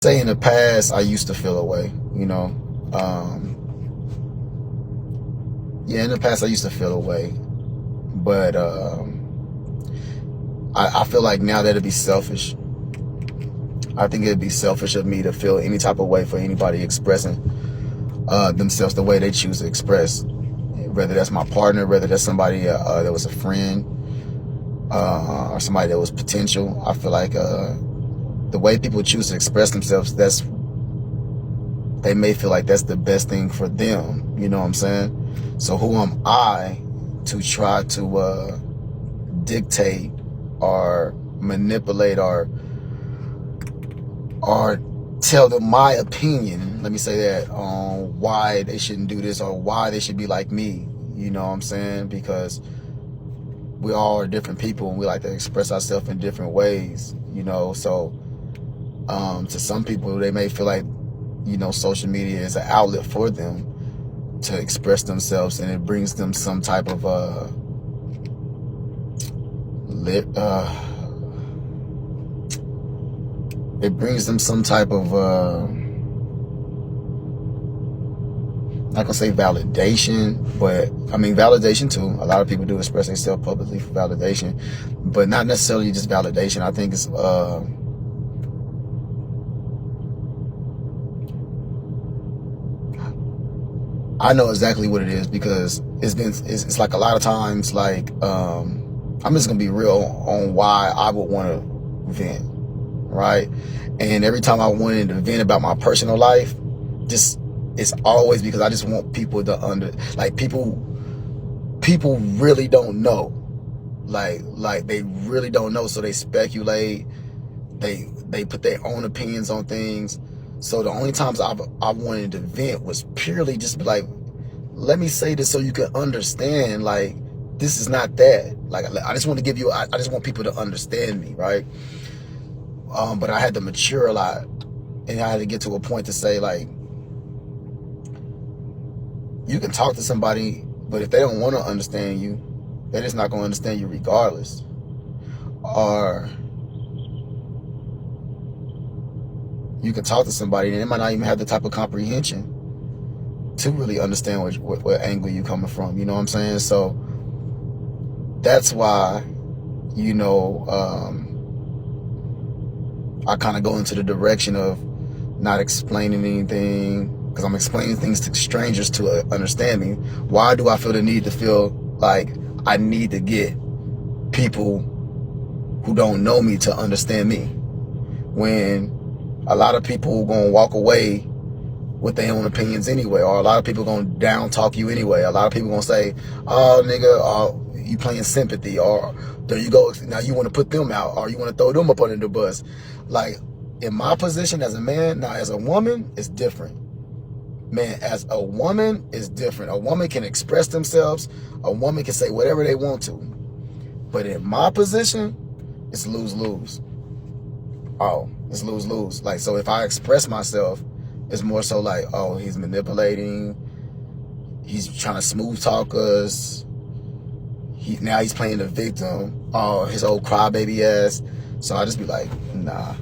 Say in the past, I used to feel away, yeah, in the past I used to feel away, but I feel like now that it'd be selfish. I think it'd be selfish of me to feel any type of way for anybody expressing themselves the way they choose to express, whether that's my partner, whether that's somebody that was a friend, or somebody that was potential. I feel like the way people choose to express themselves, they may feel like that's the best thing for them. You know what I'm saying? So who am I to try to dictate or manipulate or tell them my opinion, let me say that, on why they shouldn't do this or why they should be like me? You know what I'm saying? Because we all are different people and we like to express ourselves in different ways, so to some people they may feel like social media is an outlet for them to express themselves, and it brings them some type of it brings them some type of not gonna say validation, but I mean validation too. A lot of people do express themselves publicly for validation, but not necessarily just validation. I think it's I know exactly what it is, because it's like a lot of times, like I'm just gonna be real on why I would want to vent, right? And every time I wanted to vent about my personal life, it's always because I just want people to people really don't know, like they really don't know, so they speculate, they put their own opinions on things. So the only times I wanted to vent was purely just be like, let me say this so you can understand, like, this is not that. Like, I just want to give you, I just want people to understand me, right? But I had to mature a lot, and I had to get to a point to say, like, you can talk to somebody, but if they don't want to understand you, they're just not going to understand you regardless. Or you can talk to somebody and they might not even have the type of comprehension to really understand what angle you coming from. You know what I'm saying? So that's why, I kind of go into the direction of not explaining anything, because I'm explaining things to strangers to understand me. Why do I feel the need to feel like I need to get people who don't know me to understand me, when a lot of people gonna walk away with their own opinions anyway, or a lot of people gonna down talk you anyway? A lot of people gonna say, oh nigga, oh, you playing sympathy, or there you go, now you want to put them out, or you want to throw them up under the bus. Like, in my position as a man, now as a woman, it's different. Man, as a woman, it's different. A woman can express themselves, a woman can say whatever they want to. But in my position, it's lose-lose. Oh, it's lose-lose. Like, so if I express myself, it's more so like, oh, he's manipulating, he's trying to smooth talk us, now he's playing the victim, oh, his old crybaby ass. So I just be like, nah,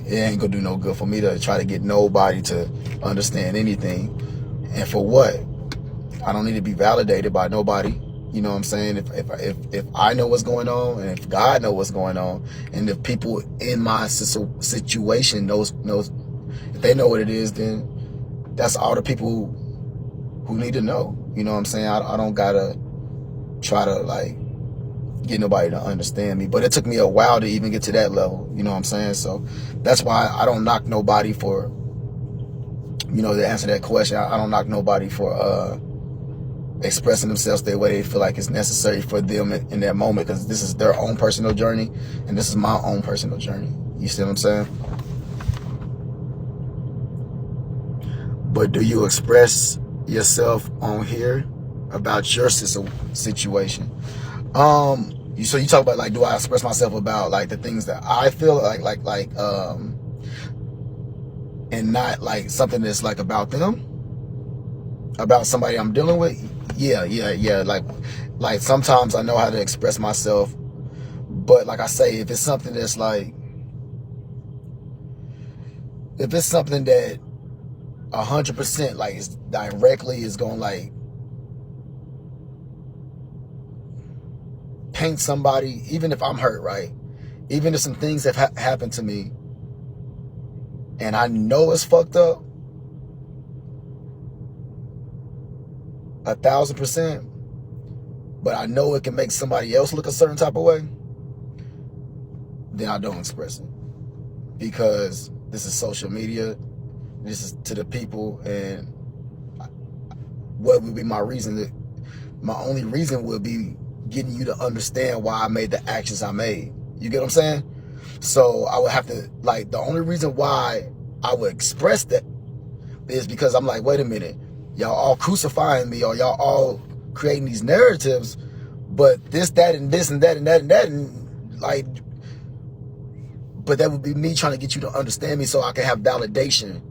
it ain't gonna do no good for me to try to get nobody to understand anything. And for what? I don't need to be validated by nobody. You know what I'm saying? If I know what's going on, and if God knows what's going on, and if people in my situation knows, if they know what it is, then that's all the people who need to know. You know what I'm saying? I don't gotta try to like get nobody to understand me. But it took me a while to even get to that level. You know what I'm saying? So that's why I don't knock nobody for, to answer that question. I don't knock nobody for expressing themselves the way they feel like it's necessary for them in that moment, because this is their own personal journey and this is my own personal journey. You see what I'm saying? But do you express yourself on here about your situation? So you talk about, like, do I express myself about like the things that I feel like and not like something that's like about them, about somebody I'm dealing with? Yeah. Like sometimes I know how to express myself, but like I say, if it's something that's like, if it's something that 100% like is directly is going to like paint somebody, even if I'm hurt, right? Even if some things have happened to me and I know it's fucked up, 1,000%, but I know it can make somebody else look a certain type of way, then I don't express it. Because this is social media, this is to the people, and what would be my reason? My only reason would be getting you to understand why I made the actions I made. You get what I'm saying? So I would have to, like, the only reason why I would express that is because I'm like, wait a minute, y'all all crucifying me, or y'all all creating these narratives, but this, that, and this, and that, and that, and that, and like, but that would be me trying to get you to understand me so I can have validation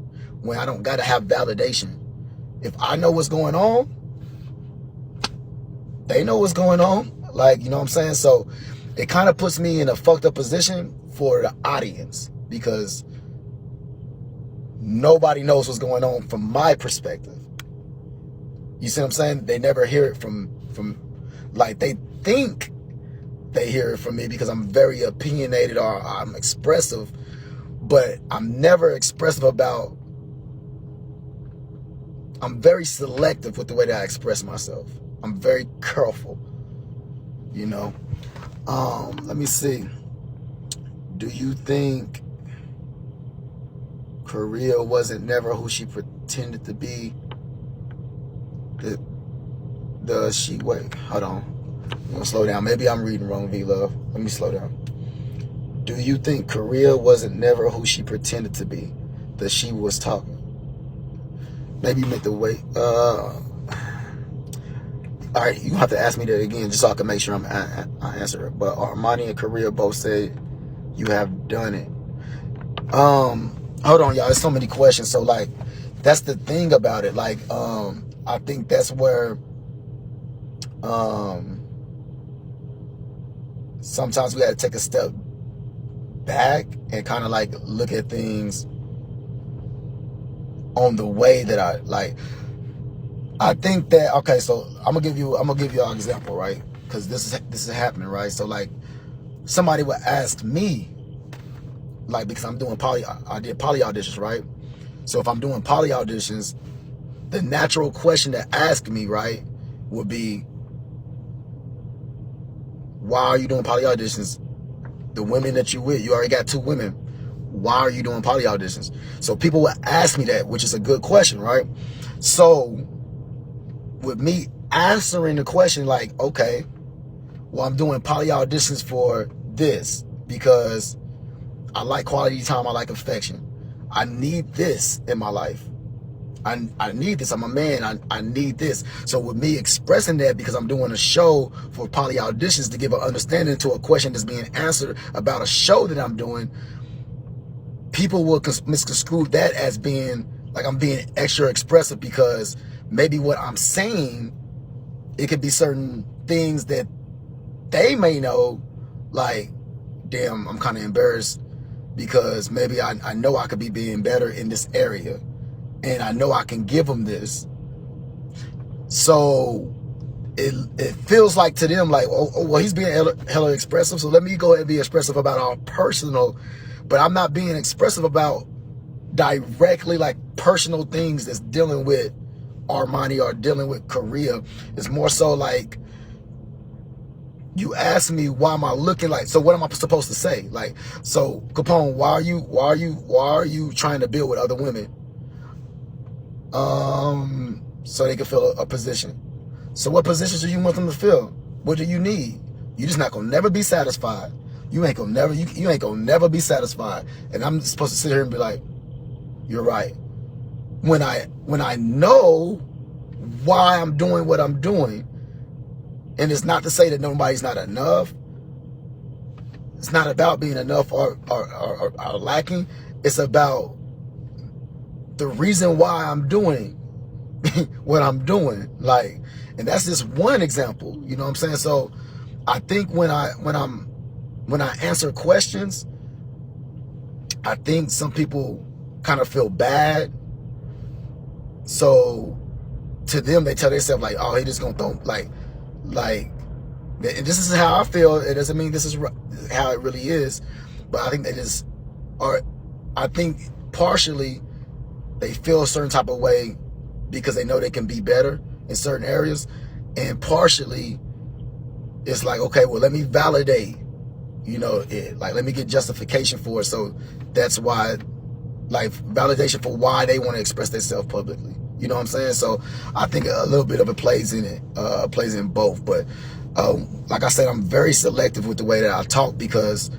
when I don't got to have validation. If I know what's going on, they know what's going on. Like, you know what I'm saying? So it kind of puts me in a fucked up position for the audience because nobody knows what's going on from my perspective. You see what I'm saying? They never hear it from like, they think they hear it from me because I'm very opinionated or I'm expressive, but I'm never expressive about, I'm very selective with the way that I express myself. I'm very careful, you know. Let me see. Do you think Korea wasn't never who she pretended to be? Wait, hold on. I'm gonna slow down. Maybe I'm reading wrong, V-Love. Let me slow down. Do you think Korea wasn't never who she pretended to be? That she was talking? Maybe you meant the way. All right, you have to ask me that again just so I can make sure I answer it. But Armani and Korea both said you have done it. Hold on, y'all. There's so many questions. So like, that's the thing about it. Like, I think that's where sometimes we got to take a step back and kind of like look at things on the way that I think that, okay, so I'm gonna give you an example, right? Because this is happening, right? So like, somebody would ask me, like, because I'm doing I did poly auditions, right? So if I'm doing poly auditions, the natural question to ask me, right, would be, why are you doing poly auditions? The women that you with, you already got 2 women. Why are you doing poly auditions? So people would ask me that, which is a good question, right? So with me answering the question like, okay, well, I'm doing poly auditions for this because I like quality time, I like affection. I need this in my life. I need this. I'm a man. I need this. So with me expressing that, because I'm doing a show for poly auditions to give an understanding to a question that's being answered about a show that I'm doing, people will misconstrue that as being like I'm being extra expressive, because maybe what I'm saying, it could be certain things that they may know, like, damn, I'm kind of embarrassed because maybe I know I could be being better in this area. And I know I can give them this. So it feels like to them like, oh well, he's being hella expressive, so let me go ahead and be expressive about our personal, but I'm not being expressive about directly like personal things that's dealing with Armani or dealing with Korea. It's more so like, you ask me, why am I looking like, so what am I supposed to say? Like, so Capone, why are you trying to build with other women? So they can fill a position. So what positions do you want them to fill? What do you need? You just not gonna never be satisfied. You ain't gonna never be satisfied. And I'm supposed to sit here and be like, you're right. When I know why I'm doing what I'm doing, and it's not to say that nobody's not enough. It's not about being enough or lacking. It's about the reason why I'm doing what I'm doing. Like, and that's just one example, you know what I'm saying? So I think when I answer questions, I think some people kind of feel bad. So to them, they tell themselves like, oh, he just gonna throw like. And this is how I feel. It doesn't mean this is how it really is, but I think they just are. I think partially they feel a certain type of way because they know they can be better in certain areas, and partially it's like, okay, well, let me validate, it. Like, let me get justification for it. So that's why, like, validation for why they want to express themselves publicly. You know what I'm saying? So I think a little bit of it plays in it, plays in both. But like I said, I'm very selective with the way that I talk because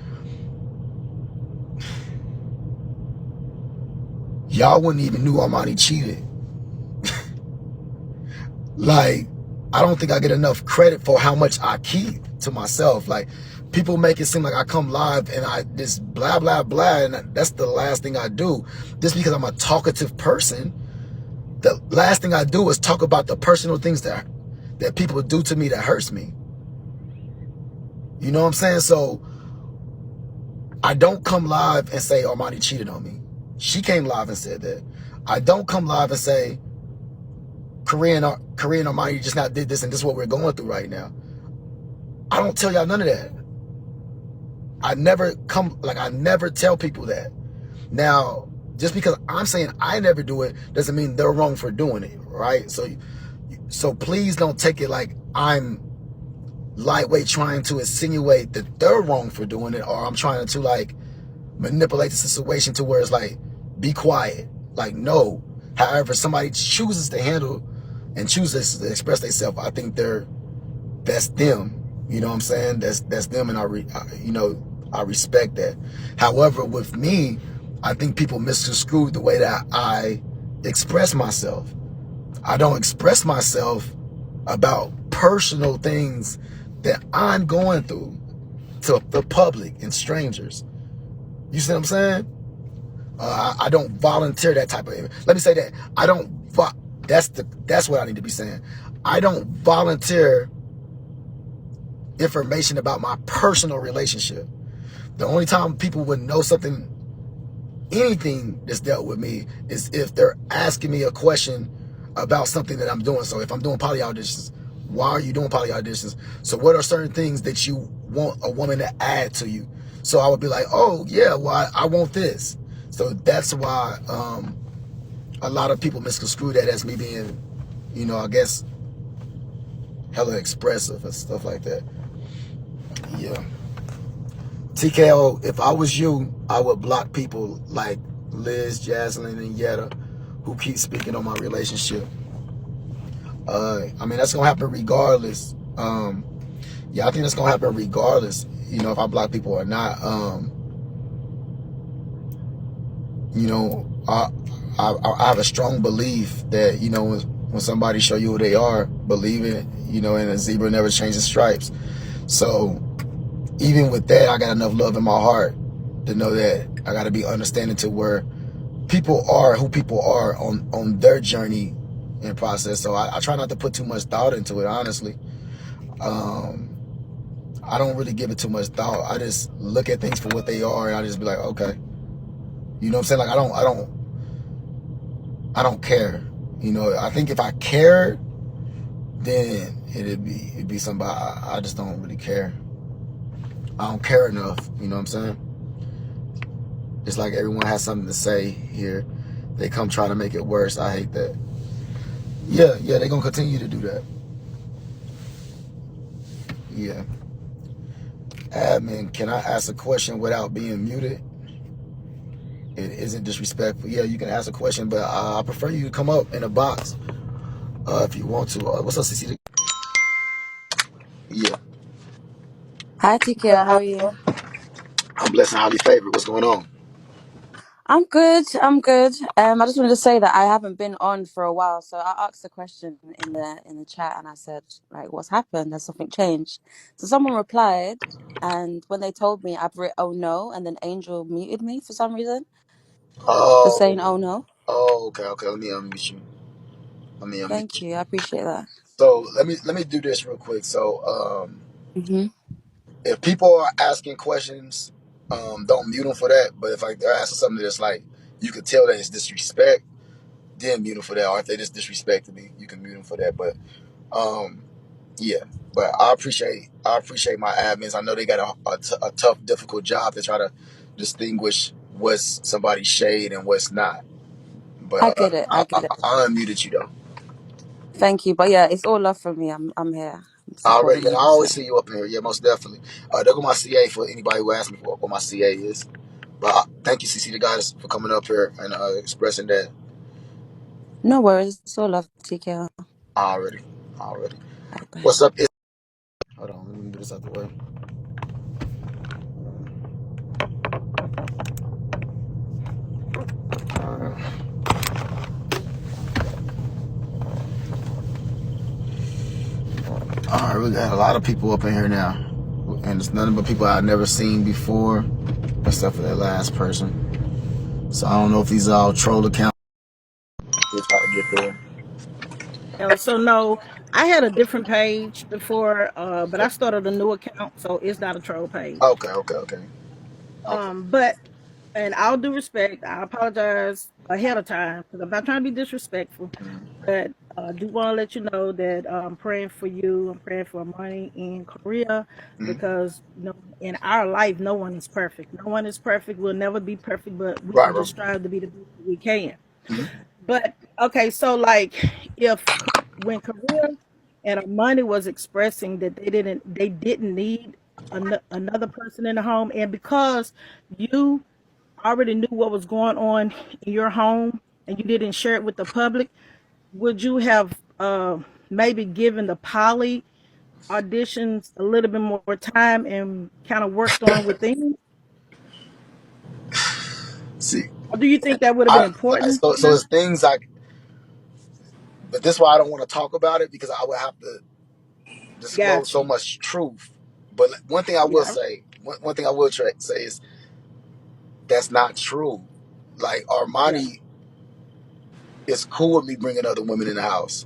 y'all wouldn't even knew Armani cheated. Like, I don't think I get enough credit for how much I keep to myself. Like, people make it seem like I come live and I just blah, blah, blah, and that's the last thing I do. Just because I'm a talkative person, the last thing I do is talk about the personal things that people do to me that hurts me. You know what I'm saying? So I don't come live and say Armani cheated on me. She came live and said that. I don't come live and say Korean Armani just not did this and this is what we're going through right now. I don't tell y'all none of that. I never tell people that. Now, just because I'm saying I never do it doesn't mean they're wrong for doing it, right? So please don't take it like I'm lightweight trying to insinuate that they're wrong for doing it, or I'm trying to like manipulate the situation to where it's like, be quiet. Like, no. However, somebody chooses to handle and chooses to express themselves, I think that's them. You know what I'm saying? That's them, and I respect that. However, with me, I think people misconstrue the way that I express myself. I don't express myself about personal things that I'm going through to the public and strangers. You see what I'm saying? I don't volunteer that type of. Let me say that I don't. That's what I need to be saying. I don't volunteer information about my personal relationship. The only time people would know something, anything that's dealt with me, is if they're asking me a question about something that I'm doing. So if I'm doing poly auditions, why are you doing poly auditions? So what are certain things that you want a woman to add to you? So I would be like, oh yeah, well, I want this. So that's why a lot of people misconstrue that as me being, I guess, hella expressive and stuff like that. Yeah. TKO, if I was you, I would block people like Liz, Jaslyn, and Yetta who keep speaking on my relationship. I mean, that's gonna happen regardless. Yeah, I think that's gonna happen regardless, if I block people or not. I have a strong belief that, when somebody show you who they are, believe it, and a zebra never changes stripes. So even with that, I got enough love in my heart to know that I got to be understanding to where people are who people are on their journey and process. So I try not to put too much thought into it, honestly. I don't really give it too much thought. I just look at things for what they are, and I just be like, okay. You know what I'm saying? Like, I don't care. I think if I cared, then it'd be somebody. I just don't really care. I don't care enough. You know what I'm saying? It's like everyone has something to say here. They come try to make it worse. I hate that. Yeah, they're gonna continue to do that. Yeah. Admin, can I ask a question without being muted? It isn't disrespectful. Yeah, you can ask a question, but I prefer you to come up in a box if you want to. What's up, CC? Yeah. Hi, TKO. How are you? I'm blessed and highly favored. What's going on? I'm good. I'm good. I just wanted to say that I haven't been on for a while, so I asked a question in the chat, and I said, like, "What's happened? Has something changed?" So someone replied, and when they told me, I've written "Oh no," and then Angel muted me for some reason for saying Oh, "Oh no." okay. Let me unmute you. Let me unmute Thank you. you. I appreciate that. So let me do this real quick. So Mhm. if people are asking questions, don't mute them for that. But if like they're asking something that's like you could tell that it's disrespect, then mute them for that. Or if they just disrespected me, you can mute them for that. But um, yeah. But I appreciate my admins. I know they got a tough, difficult job to try to distinguish what's somebody's shade and what's not. But I get it. I get it. I unmuted you though. Thank you. But yeah, it's all love from me. I'm here. I'm Already, supporting and I you. always So see you up in here. Yeah, most definitely. There go my CA for anybody who asked me for what my CA is. But thank you, CC, the guys, for coming up here and expressing that no worries. It's all love, TKO. already. Already. Bye bye. What's up? Hold on, let me do this out the way. All right, we got a lot of people up in here now, and it's nothing but people I've never seen before, except for that last person. So I don't know if these are all troll accounts. Just how to get there. So no, I had a different page before, but I started a new account, so it's not a troll page. Okay, okay, okay, okay. But and I'll do respect. I apologize ahead of time because I'm not trying to be disrespectful, but I do want to let you know that I'm praying for you. I'm praying for money in Korea Mm-hmm. because in our life, no one is perfect. No one is perfect. We'll never be perfect, but we Right, can right. just strive to be the best that we can. Mm-hmm. But okay, so like if when Korea and Armani was expressing that they didn't need another person in the home, and because you already knew what was going on in your home and you didn't share it with the public, would you have maybe given the poly auditions a little bit more time and kind of worked on within? See, Or do you think that would have been I important so for so them? it's things but this is why I don't want to talk about it because I would have to disclose Got so you. much truth. But one thing I will Yeah, say, one thing I will say is that's not true. Like yeah. Armani is cool with me bringing other women in the house.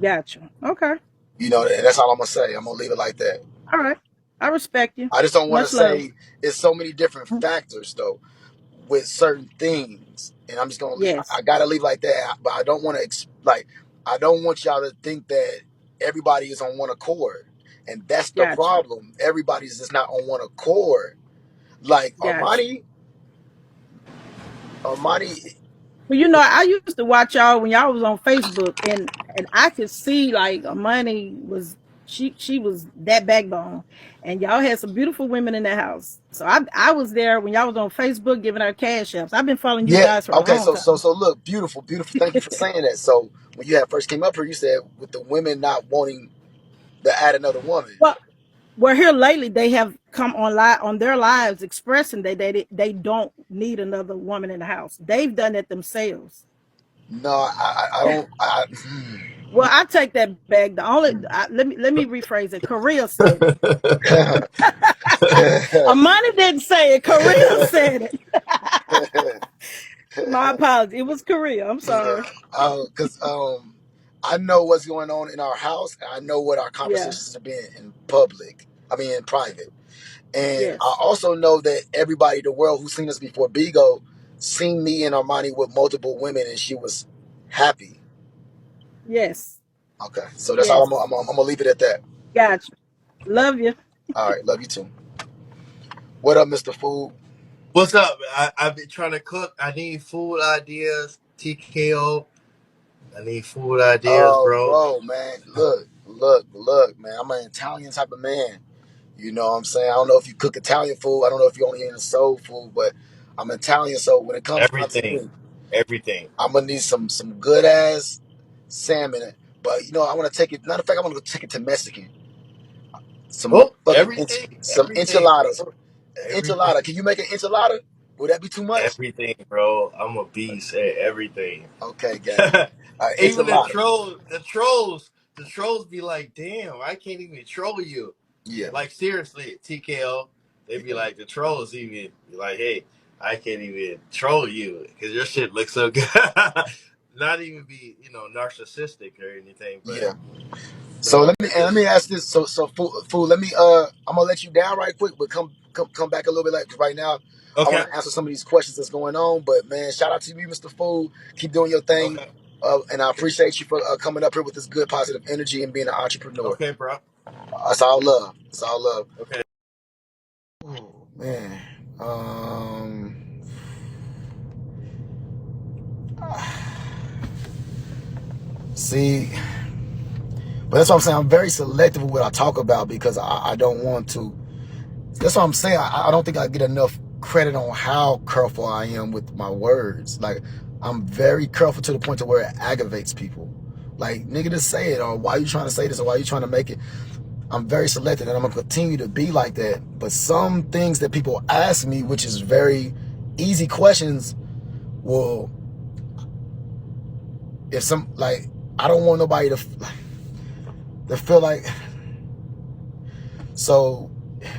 Got you. Okay. You know, and that's all I'm gonna say. I'm gonna leave it like that. All right. I respect you. I just don't want to Much love. say it's so many different factors though with certain things, and I'm just gonna Yes. I gotta leave like that. But I don't want to I don't want y'all to think that everybody is on one accord, and that's the Got you. problem. Everybody's just not on one accord. Like Got you. Armani, Well, I used to watch y'all when y'all was on Facebook, and I could see like Amani was she was that backbone, and y'all had some beautiful women in the house. So I was there when y'all was on Facebook giving out cash apps. I've been following you yeah. guys for a Okay, long time. so look, beautiful, beautiful. Thank you for saying that. So when you had first came up here, you said with the women not wanting to add another woman. Well, we're here lately. They have come on their lives expressing that they don't need another woman in the house. They've done it themselves. No, I don't. Well, I take that back. Let me rephrase it. Korea said it. Amani didn't say it. Korea said it. My apology. It was Korea. I'm Yeah, sorry. because I know what's going on in our house, and I know what our Yeah. conversations have been in public. I mean, in private, and I Yes. also know that everybody in the world who's seen us before Bigo seen me and Armani with multiple women, and she was happy. Yes. Okay, so that's all Yes. I'm gonna leave it at that. Gotcha. Love you. All right, love you too. What up, Mr. Food? What's up? I've been trying to cook. I need food ideas. TKO. I need food ideas, Oh, bro. bro, man, look, man. I'm an Italian type of man. You know what I'm saying? I don't know if you cook Italian food. I don't know if you're only into soul food, but I'm Italian, so when it comes down to Everything. me, Everything. I'm gonna need some good ass salmon. But you know, I want to take it. Matter of fact, I want to take it to Mexican. Some Oh, motherfucking everything. some Everything, enchiladas. bro. Everything. Enchilada. Can you make an enchilada? Would that be too much? Everything, bro. I'm a beast at everything. Okay, gang. Even Enchilada. the trolls be like, damn, I can't even troll you. Yeah, Like seriously, TKO, they be yeah, like the trolls even be like, hey, I can't even troll you because your shit looks so good. Not even be narcissistic or anything, but yeah. So it let just me ask this. So fool, let me I'm gonna let you down right quick, but come back a little bit like right now. I Okay. want to answer some of these questions that's going on. But man, shout out to you, Mr. Food. Keep doing your thing. Okay. And I appreciate you for coming up here with this good positive energy and being an entrepreneur. Okay, bro. It's all love. It's all love. Okay. Oh, man. See, but that's what I'm saying. I'm very selective with what I talk about because I don't want to. That's what I'm saying. I don't think I get enough credit on how careful I am with my words. Like, I'm very careful to the point to where it aggravates people. Like, nigga, just say it, or why you trying to say this, or why you trying to make it. I'm very selective, and I'm gonna continue to be like that. But some things that people ask me, which is very easy questions, well, if some, like, I don't want nobody to feel like. So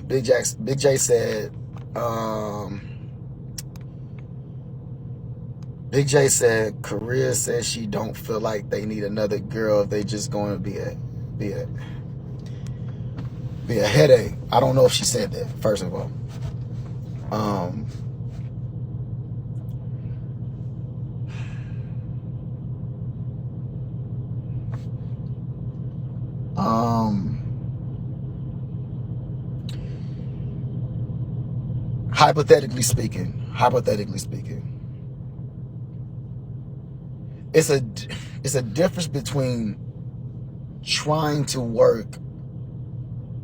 Big J said, Big J said, Korea says she don't feel like they need another girl. They just going to be a headache. I don't know if she said that, first of all. Hypothetically speaking, it's a difference between trying to work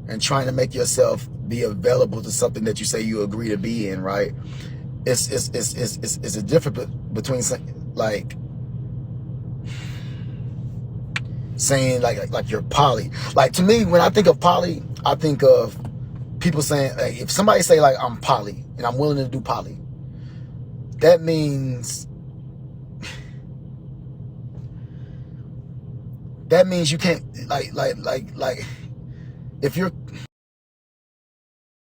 and trying to make yourself be available to something that you say you agree to be in, right? It's a difference between like saying like you're poly. Like, to me, when I think of poly, I think of people saying, like, if somebody say like I'm poly and I'm willing to do poly, that means you can't like if you're